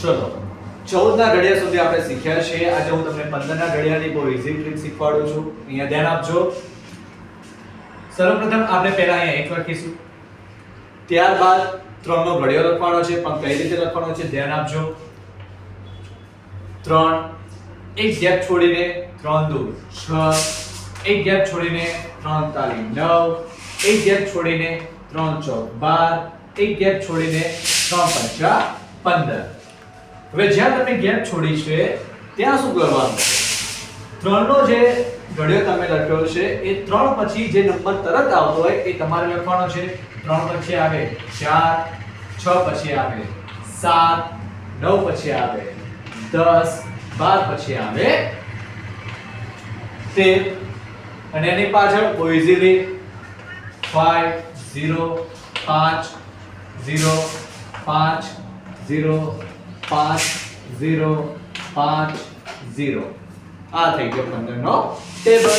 ચલો 14 ના ઘડિયા સુધી આપણે શીખ્યા છે. આજે હું તમને 15 ના ઘડિયાની બહુ ઈઝી ટ્રીક શીખવાડું છું. અહીંયા ધ્યાન આપજો. સર્વપ્રથમ આપણે પહેલા અહીંયા 1 લખીશું. ત્યારબાદ 3 નો ઘડિયો લખવાનો છે, પણ કઈ રીતે લખવાનો છે ધ્યાન આપજો. 3 એક ગેપ છોડીને 3 દૂર 6, એક ગેપ છોડીને 3 તાલી 9, એક ગેપ છોડીને 3 ચોક 12, એક ગેપ છોડીને 3 પંચા 15. હવે જ્યાં તમે ગેપ છોડી છે ત્યાં શું કરવાનું છે? 3 નો જે ઘડિયો તમે લખ્યો છે એ 3 પછી જે નંબર તરત આવતો હોય એ તમારે લખવાનો છે. 3 પછી આવે 4, 6 પછી આવે 7, 9 પછી આવે 10, 12 પછી આવે 13, અને એની પાછળ બહુ ઈઝીલી 5 0 5 0 5 0 5 0 5 0. આ થઈ ગયો 15 નો ટેબલ.